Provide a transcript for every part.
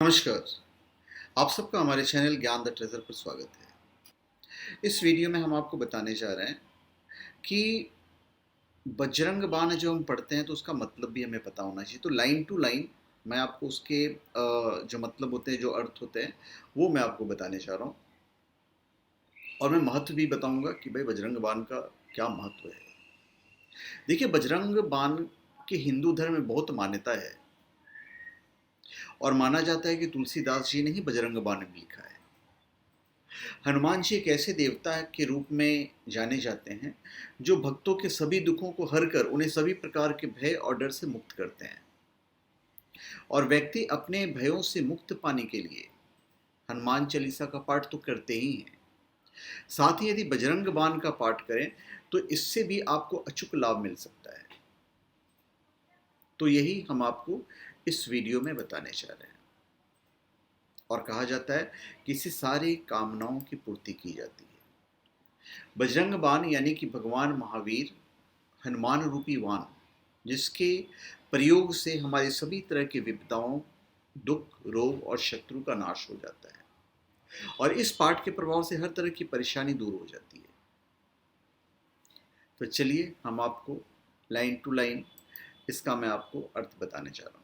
नमस्कार। आप सबका हमारे चैनल ज्ञान द ट्रेजर पर स्वागत है। इस वीडियो में हम आपको बताने जा रहे हैं कि बजरंग बाण जो हम पढ़ते हैं तो उसका मतलब भी हमें पता होना चाहिए। तो लाइन टू लाइन मैं आपको उसके जो मतलब होते हैं, जो अर्थ होते हैं, वो मैं आपको बताने जा रहा हूँ। और मैं महत्व भी बताऊंगा कि भाई बजरंग बाण का क्या महत्व है। देखिए, बजरंग बाण की हिंदू धर्म में बहुत मान्यता है और माना जाता है कि तुलसीदास जी ने ही बजरंग बाण लिखा है। हनुमान जी एक ऐसे देवता के रूप में जाने जाते हैं जो भक्तों के सभी दुखों को हर कर उन्हें सभी प्रकार के भय और डर से मुक्त करते हैं। और व्यक्ति अपने भयों से मुक्त पाने के लिए हनुमान चालीसा का पाठ तो करते ही हैं, साथ ही यदि बजरंग बाण का पाठ करें तो इससे भी आपको अचूक लाभ मिल सकता है। तो यही हम आपको इस वीडियो में बताने जा रहे हैं। और कहा जाता है कि इससे सारी कामनाओं की पूर्ति की जाती है। बजरंग बाण यानी कि भगवान महावीर हनुमान रूपी वाण, जिसके प्रयोग से हमारे सभी तरह की विपदाओं, दुख, रोग और शत्रु का नाश हो जाता है। और इस पाठ के प्रभाव से हर तरह की परेशानी दूर हो जाती है। तो चलिए हम आपको लाइन टू लाइन इसका मैं आपको अर्थ बताने जा रहा हूँ।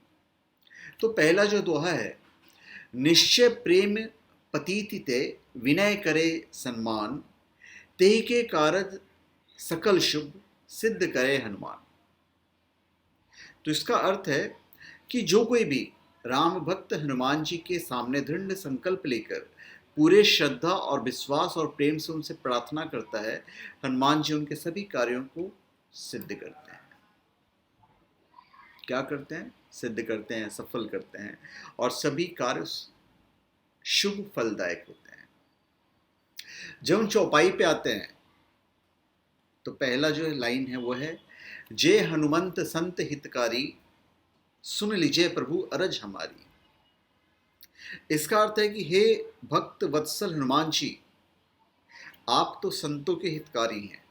तो पहला जो दोहा है, निश्चय प्रेम पतीति ते विनय करे सम्मान, तेहि के कारज सकल शुभ सिद्ध करे हनुमान। तो इसका अर्थ है कि जो कोई भी राम भक्त हनुमान जी के सामने दृढ़ संकल्प लेकर पूरे श्रद्धा और विश्वास और प्रेम से उनसे प्रार्थना करता है, हनुमान जी उनके सभी कार्यों को सिद्ध करते हैं। क्या करते हैं? सिद्ध करते हैं, सफल करते हैं और सभी कार्य शुभ फलदायक होते हैं। जब हम चौपाई पे आते हैं तो पहला जो लाइन है वो है, जय हनुमंत संत हितकारी, सुन लीजिए प्रभु अरज हमारी। इसका अर्थ है कि हे भक्त वत्सल हनुमान जी, आप तो संतों के हितकारी हैं,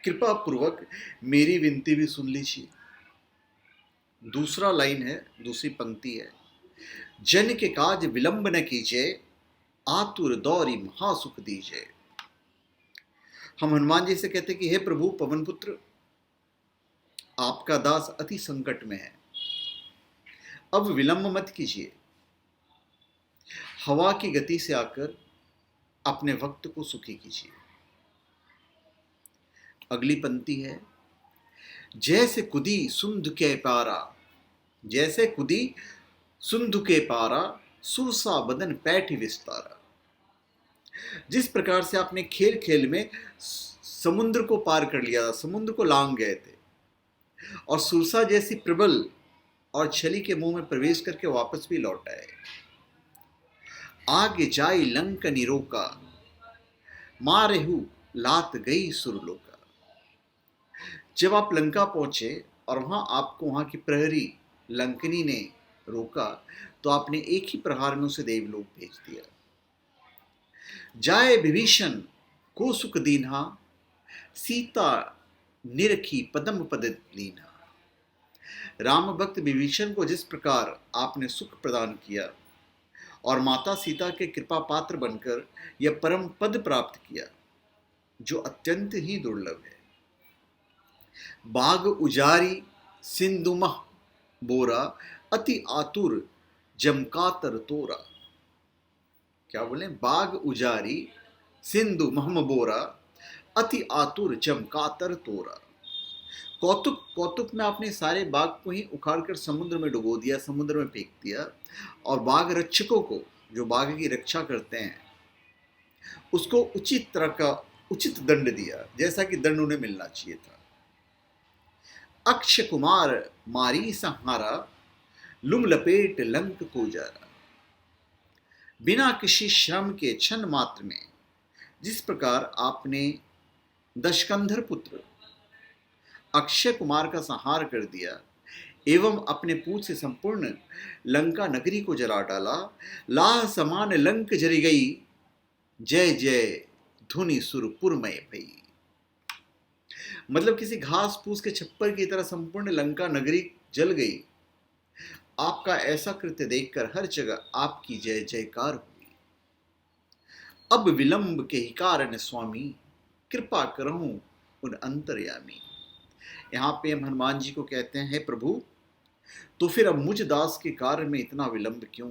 कृपा पूर्वक मेरी विनती भी सुन लीजिए। दूसरा लाइन है, दूसरी पंक्ति है, जन के काज विलंब न कीजिए, आतुर दौरी महासुख दीजिए। हम हनुमान जी से कहते हैं कि हे प्रभु पवन पुत्र, आपका दास अति संकट में है, अब विलंब मत कीजिए, हवा की गति से आकर अपने भक्त को सुखी कीजिए। अगली पंक्ति है, जैसे कुदी सुंध के पारा, जैसे कुदी सुंध के पारा, सुरसा बदन पैठ विस्तारा। जिस प्रकार से आपने खेल खेल में समुद्र को पार कर लिया था, समुद्र को लांग गए थे और सुरसा जैसी प्रबल और छली के मुंह में प्रवेश करके वापस भी लौट आए। आगे जाई लंक निरोका, मारेहु लात गई सुरलोका। जब आप लंका पहुंचे और वहां की प्रहरी लंकनी ने रोका तो आपने एक ही प्रहार में उसे देवलोक भेज दिया। जाए विभीषण को सुख दीन्हा, सीता निरखी पदम पद लीन्हा। राम भक्त विभीषण को जिस प्रकार आपने सुख प्रदान किया और माता सीता के कृपा पात्र बनकर यह परम पद प्राप्त किया जो अत्यंत ही दुर्लभ है। बाग उजारी सिंधुमह बोरा, अति आतुर जमकातर तोरा। क्या बोले? बाग उजारी सिंधु महम बोरा, अति आतुर जमकातर तोरा। कौतुक कौतुक में आपने सारे बाग को ही उखाड़ कर समुद्र में डुबो दिया, समुद्र में फेंक दिया और बाग रक्षकों को, जो बाग की रक्षा करते हैं, उसको उचित तरह का उचित दंड दिया, जैसा कि दंड उन्हें मिलना चाहिए था। अक्षय कुमार मारी संहारा, लुम लपेट लंक को जारा। बिना किसी श्रम के क्षण मात्र में जिस प्रकार आपने दशकंधर पुत्र अक्षय कुमार का संहार कर दिया एवं अपने पूत से संपूर्ण लंका नगरी को जला डाला, लाह समान लंक जरी गई, जय जय धुनि सुरपुरमय भई। मतलब किसी घास फूस के छप्पर की तरह संपूर्ण लंका नगरी जल गई आपका ऐसा कृत्य देखकर हर जगह आपकी जय जयकार हुई। अब विलंब के ही कारण स्वामी, कृपा करहूं उन अंतर्यामी। यहाँ पे हम हनुमान जी को कहते हैं, हे प्रभु, तो फिर अब मुझ दास के कार्य में इतना विलंब क्यों?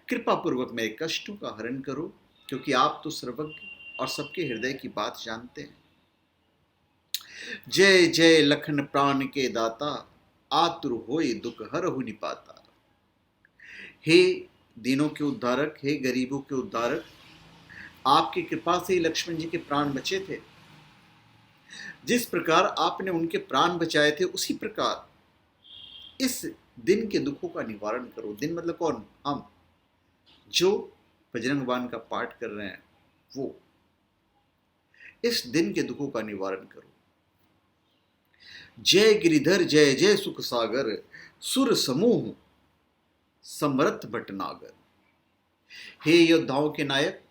कृपा पूर्वक मेरे कष्टों का हरण करो, क्योंकि आप तो सर्वज्ञ और सबके हृदय की बात जानते हैं। जय जय लखन प्राण के दाता, आतुर होए दुख हरहु निपाता। हे दीनों के उद्धारक, हे गरीबों के उद्धारक, आपकी कृपा से ही लक्ष्मण जी के प्राण बचे थे। जिस प्रकार आपने उनके प्राण बचाए थे, उसी प्रकार इस दिन के दुखों का निवारण करो। दिन मतलब कौन? हम जो बजरंग बाण का पाठ कर रहे हैं, वो इस दिन के दुखों का निवारण करो। जय गिरिधर जय जय सुख सागर, सुर समूह समरथ भटनागर। हे योद्धाओं के नायक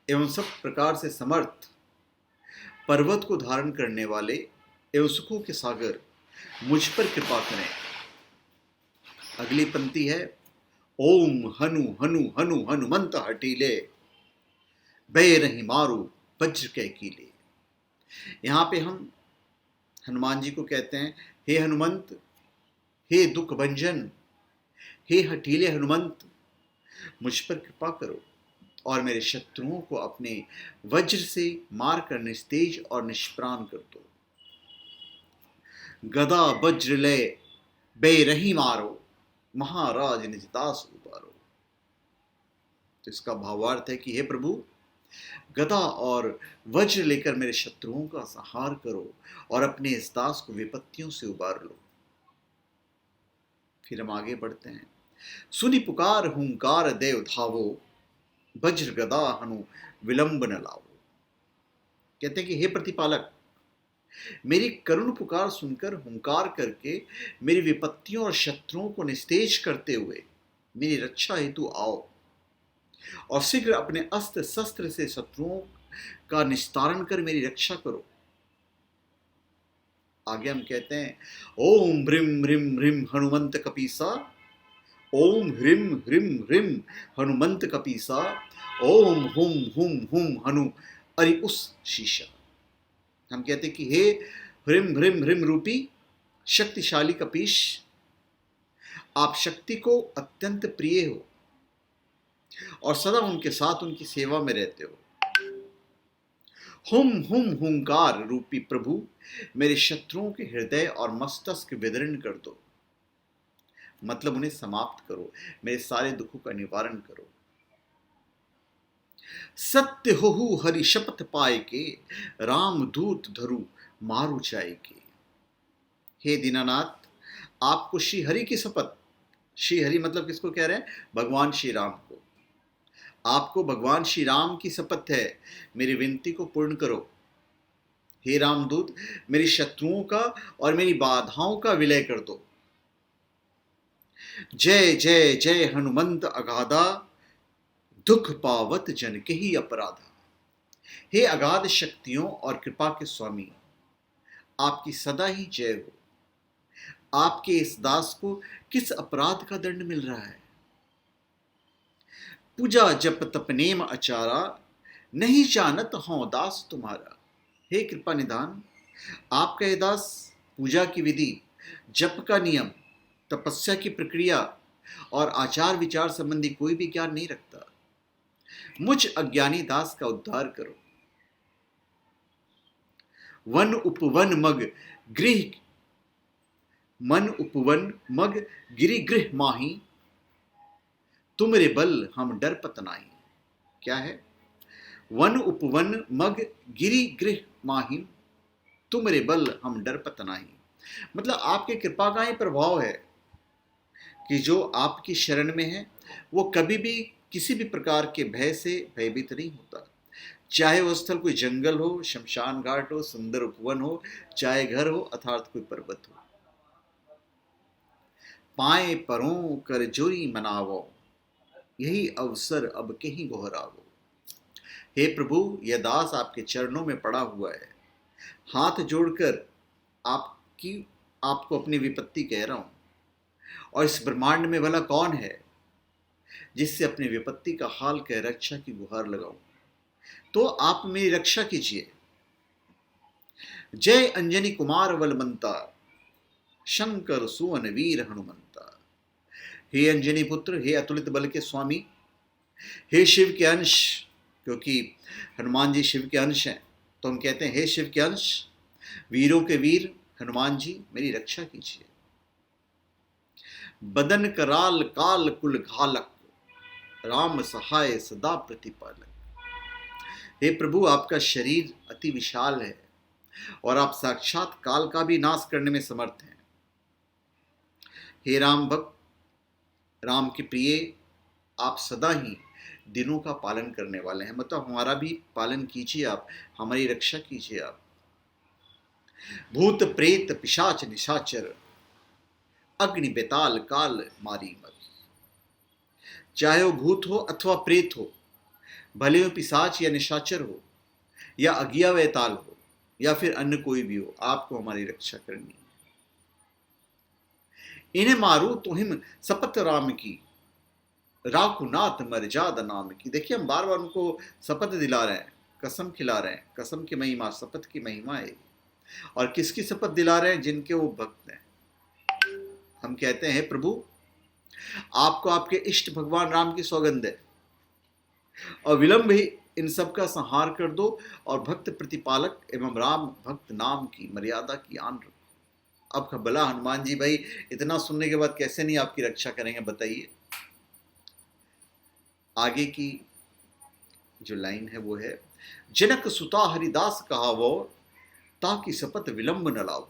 एवं सब प्रकार से समर्थ, पर्वत को धारण करने वाले एवं सुखों के सागर, मुझ पर कृपा करें। अगली पंक्ति है, ओम हनु हनु हनु हनुमंत हटीले, बैरहि मारू वज्र कै कीले। यहाँ पे हम हनुमान जी को कहते हैं, हे हनुमंत, हे दुख भंजन, हे हठीले हनुमंत, मुझ पर कृपा करो और मेरे शत्रुओं को अपने वज्र से मारकर निस्तेज और निष्प्राण कर दो। गदा वज्र ले बैरही मारो, महाराज निज दास उबारो। तो इसका भावार्थ है कि हे प्रभु, गदा और वज्र लेकर मेरे शत्रुओं का संहार करो और अपने इस दास को विपत्तियों से उबार लो। फिर हम आगे बढ़ते हैं। सुनि पुकार हुंकार देव धावो, वज्र गदा हनु विलंब न लावो। कहते हैं कि हे प्रतिपालक, मेरी करुण पुकार सुनकर हुंकार करके मेरी विपत्तियों और शत्रुओं को निस्तेज करते हुए मेरी रक्षा हेतु आओ और शीघ्र अपने अस्त्र शस्त्र से शत्रुओं का निस्तारण कर मेरी रक्षा करो। आगे हम कहते हैं, ओम ह्रीम ह्रीम ह्रीम हनुमंत कपीसा, ओम ह्रीम ह्रीम ह्रीम हनुमंत कपीसा, ओम हुम हुम हुम हनु अरि उस शीशा। हम कहते हैं कि हे ह्रीम ह्रीम ह्रीम रूपी शक्तिशाली कपीश, आप शक्ति को अत्यंत प्रिय हो और सदा उनके साथ उनकी सेवा में रहते हो। हुम हुम हुंकार रूपी प्रभु, मेरे शत्रुओं के हृदय और मस्तक विदीर्ण कर दो, मतलब उन्हें समाप्त करो, मेरे सारे दुखों का निवारण करो। सत्य होहु हरि शपथ पाए के, राम दूत धरु मारु चाय के। हे दीनानाथ, आपको श्री हरि की शपथ, श्री हरि मतलब किसको कह रहे हैं? भगवान श्री राम को। आपको भगवान श्री राम की शपथ है, मेरी विनती को पूर्ण करो। हे रामदूत, मेरी शत्रुओं का और मेरी बाधाओं का विलय कर दो। जय जय जय हनुमंत अगाधा, दुख पावत जन के ही अपराधा। हे अगाध शक्तियों और कृपा के स्वामी, आपकी सदा ही जय हो। आपके इस दास को किस अपराध का दंड मिल रहा है? पूजा जप तप नेम आचारा, नहीं जानत हूं दास तुम्हारा। हे कृपा निधान, आपका यह दास पूजा की विधि, जप का नियम, तपस्या की प्रक्रिया और आचार विचार संबंधी कोई भी ज्ञान नहीं रखता। मुझ अज्ञानी दास का उद्धार करो। वन उपवन मग गृह, मन उपवन मग गिरि गृह माही, तुमरे बल हम डर पत नाही। क्या है? वन उपवन मग गिरि गृह माही, तुमरे बल हम डर पत नाही। मतलब आपके कृपा का ही प्रभाव है कि जो आपकी शरण में है वो कभी भी किसी भी प्रकार के भय से भयभीत नहीं होता। चाहे वह स्थल कोई जंगल हो, शमशान घाट हो, सुंदर उपवन हो, चाहे घर हो अर्थात कोई पर्वत हो। पाए परों कर जोरी मनावो, यही अवसर अब कहीं गोहरावो। हे प्रभु, यह दास आपके चरणों में पड़ा हुआ है, हाथ जोड़कर आपको अपनी विपत्ति कह रहा हूं। और इस ब्रह्मांड में भला कौन है जिससे अपनी विपत्ति का हाल कह रक्षा की गुहार लगाऊं। तो आप मेरी रक्षा कीजिए। जय अंजनी कुमार बलवंता, शंकर सुवन वीर हनुमंता। हे अंजनी पुत्र, हे अतुलित बल के स्वामी, हे शिव के अंश, क्योंकि हनुमान जी शिव के अंश हैं, तो हम कहते हैं हे शिव के अंश, वीरों के वीर हनुमान जी मेरी रक्षा कीजिए। बदन कराल काल कुल घालक, राम सहाय सदा प्रतिपालक। हे प्रभु, आपका शरीर अति विशाल है और आप साक्षात काल का भी नाश करने में समर्थ हैं। हे राम भक्त, राम के प्रिय, आप सदा ही दिनों का पालन करने वाले हैं, मतलब हमारा भी पालन कीजिए आप, हमारी रक्षा कीजिए आप। भूत प्रेत पिशाच निशाचर, अग्नि बेताल काल मारी मर। चाहे वो भूत हो अथवा प्रेत हो, भले वो पिशाच या निशाचर हो, या अज्ञा वेताल हो, या फिर अन्य कोई भी हो, आपको हमारी रक्षा करनी है। इन्हें मारो तो हिम सपत राम की, राकुनाथ मर्जाद नाम की। देखिए, हम बार बार उनको शपथ दिला रहे हैं, कसम खिला रहे हैं। कसम की महिमा, शपथ की महिमा है। और किसकी शपथ दिला रहे हैं? जिनके वो भक्त हैं। हम कहते हैं प्रभु, आपको आपके इष्ट भगवान राम की सौगंध है, और विलंब ही इन सब का संहार कर दो, और भक्त प्रतिपालक एवं राम भक्त नाम की मर्यादा की आन रखो। अब भला हनुमान जी भाई इतना सुनने के बाद कैसे नहीं आपकी रक्षा करेंगे, बताइए। आगे की जो लाइन है वो है, जनक सुता हरिदास कहावो, ताकि शपथ विलंब न लाओ।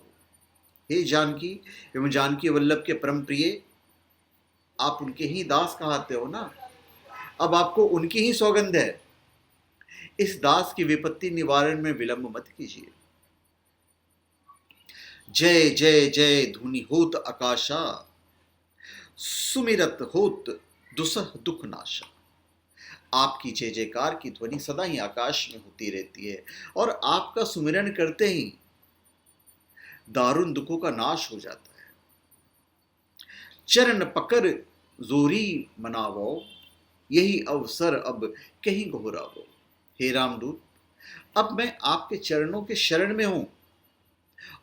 हे जानकी एवं जानकी वल्लभ के परम प्रिय, आप उनके ही दास कहते हो ना, अब आपको उनकी ही सौगंध है, इस दास की विपत्ति निवारण में विलंब मत कीजिए। जय जय जय धुनि होत आकाशा, सुमिरत होत दुसह दुख नाशा। आपकी जय जयकार की ध्वनि सदा ही आकाश में होती रहती है, और आपका सुमिरन करते ही दारुण दुखों का नाश हो जाता है। चरण पकड़ जोरी मनावो, यही अवसर अब कहीं घोरावो। हे रामदूत, अब मैं आपके चरणों के शरण में हूं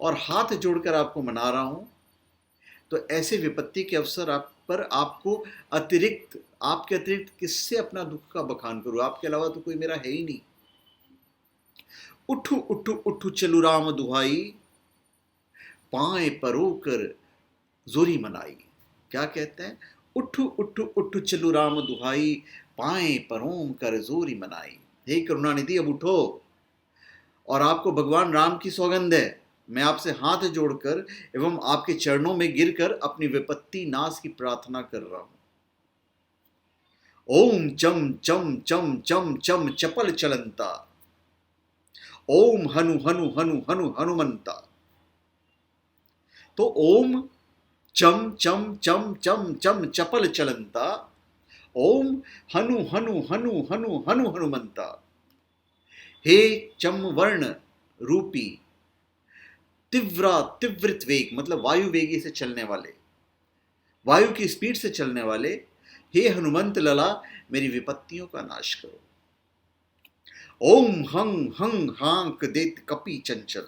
और हाथ जोड़कर आपको मना रहा हूं, तो ऐसे विपत्ति के अवसर आप पर आपको आपके अतिरिक्त किससे अपना दुख का बखान करूं? आपके अलावा तो कोई मेरा है ही नहीं। उठू उठू उठू चलू राम दुहाई, पाए परोकर जोरी मनाई। क्या कहते हैं? उठू उठू उठू चलू राम दुहाई, पाए परोम कर जोरी मनाई। हे करुणानिधि, अब उठो, और आपको भगवान राम की सौगंध है, मैं आपसे हाथ जोड़कर एवं आपके चरणों में गिरकर अपनी विपत्ति नाश की प्रार्थना कर रहा हूं। ओम चम चम चम चम चम चपल चलंता, ओम हनु हनु हनु हनु हनुमंता। तो ओम चम चम चम चम चम चपल चलंता, ओम हनु हनु हनु हनु हनु हनुमंता। हे चम वर्ण रूपी तीव्रित वेग, मतलब वायु वेगी से चलने वाले, वायु की स्पीड से चलने वाले, हे हनुमंत लला, मेरी विपत्तियों का नाश करो। ओम हंग हंग हांक देत कपि चंचल,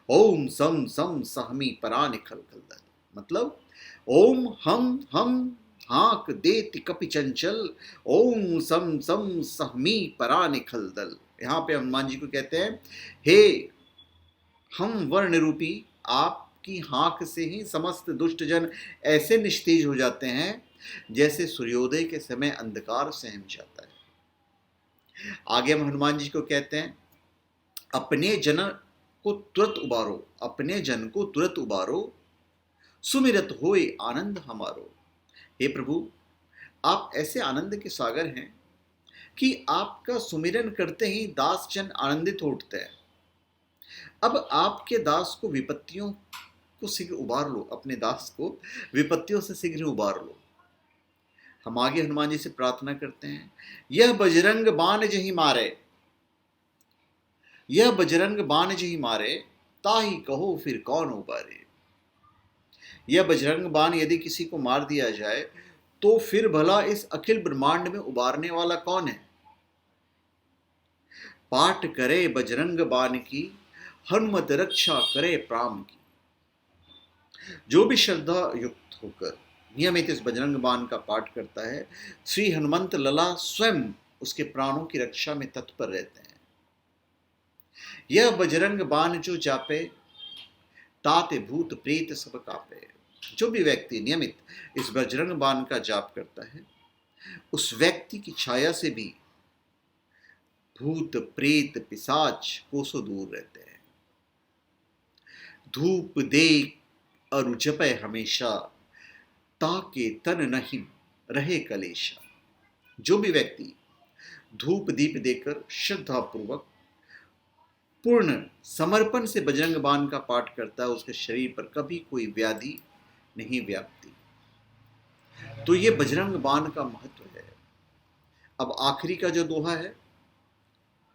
ओम सम सम सहमी परान खल खल। मतलब ओम हम हांक देत कपि चंचल, ओम सम सम सहमी परान खल दल। यहां पे हनुमान जी को कहते हैं, हे हम वर्ण रूपी, आपकी हाक से ही समस्त दुष्ट जन ऐसे निस्तेज हो जाते हैं जैसे सूर्योदय के समय अंधकार सहम जाता है। आगे हम हनुमान जी को कहते हैं, अपने जन को तुरंत उबारो, अपने जन को तुरंत उबारो, सुमिरत होए आनंद हमारो। हे प्रभु, आप ऐसे आनंद के सागर हैं कि आपका सुमिरन करते ही दास जन आनंदित उठते हैं। अब आपके दास को विपत्तियों को शीघ्र उबार लो, अपने दास को विपत्तियों से शीघ्र उबार लो। हम आगे हनुमान जी से प्रार्थना करते हैं, यह बजरंग बाण जही मारे, यह बजरंग बाण जही मारे, ताही कहो फिर कौन उबारे। यह बजरंग बाण यदि किसी को मार दिया जाए तो फिर भला इस अखिल ब्रह्मांड में उबारने वाला कौन है? पाठ करे बजरंग बाण की, हनुमत रक्षा करे प्राण की। जो भी श्रद्धा युक्त होकर नियमित इस बजरंग बाण का पाठ करता है, श्री हनुमंत लला स्वयं उसके प्राणों की रक्षा में तत्पर रहते हैं। यह बजरंग बाण जो जापे, ताते भूत प्रेत सब कापे। जो भी व्यक्ति नियमित इस बजरंग बाण का जाप करता है, उस व्यक्ति की छाया से भी भूत प्रेत पिशाच कोसों दूर रहते हैं। धूप दे अरु जपे हमेशा, ताके तन नहीं रहे कलेशा। जो भी व्यक्ति धूप दीप देकर श्रद्धापूर्वक पूर्ण समर्पण से बजरंग बाण का पाठ करता है, उसके शरीर पर कभी कोई व्याधि नहीं व्यापती। तो ये बजरंग बाण का महत्व है। अब आखिरी का जो दोहा है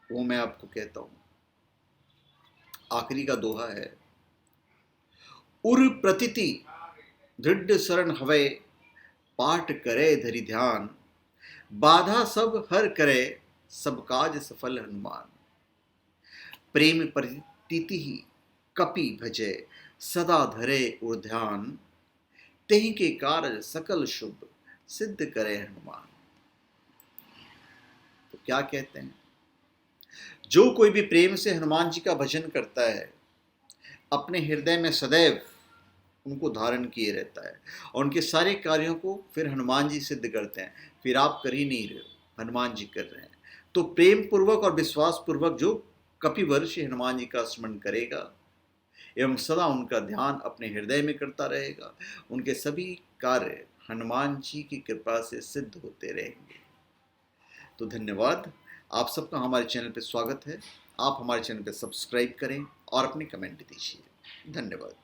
वो मैं आपको कहता हूं। आखिरी का दोहा है, उर प्रतिति दृढ़ शरण हवै, पाठ करे धरि ध्यान, बाधा सब हर करे, सब काज सफल हनुमान। प्रेम प्रतीति ही कपि भजे, सदा धरे उर ध्यान, तेहि के कार्य सकल शुभ, सिद्ध करे हनुमान। तो क्या कहते हैं? जो कोई भी प्रेम से हनुमान जी का भजन करता है, अपने हृदय में सदैव उनको धारण किए रहता है और उनके सारे कार्यों को फिर हनुमान जी सिद्ध करते हैं। फिर आप कर ही नहीं रहे हो, हनुमान जी कर रहे हैं। तो प्रेम पूर्वक और विश्वास पूर्वक जो कपिवर्षी हनुमान जी का स्मरण करेगा एवं सदा उनका ध्यान अपने हृदय में करता रहेगा, उनके सभी कार्य हनुमान जी की कृपा से सिद्ध होते रहेंगे। तो धन्यवाद। आप सबका हमारे चैनल पर स्वागत है। आप हमारे चैनल पर सब्सक्राइब करें और अपने कमेंट दीजिए। धन्यवाद।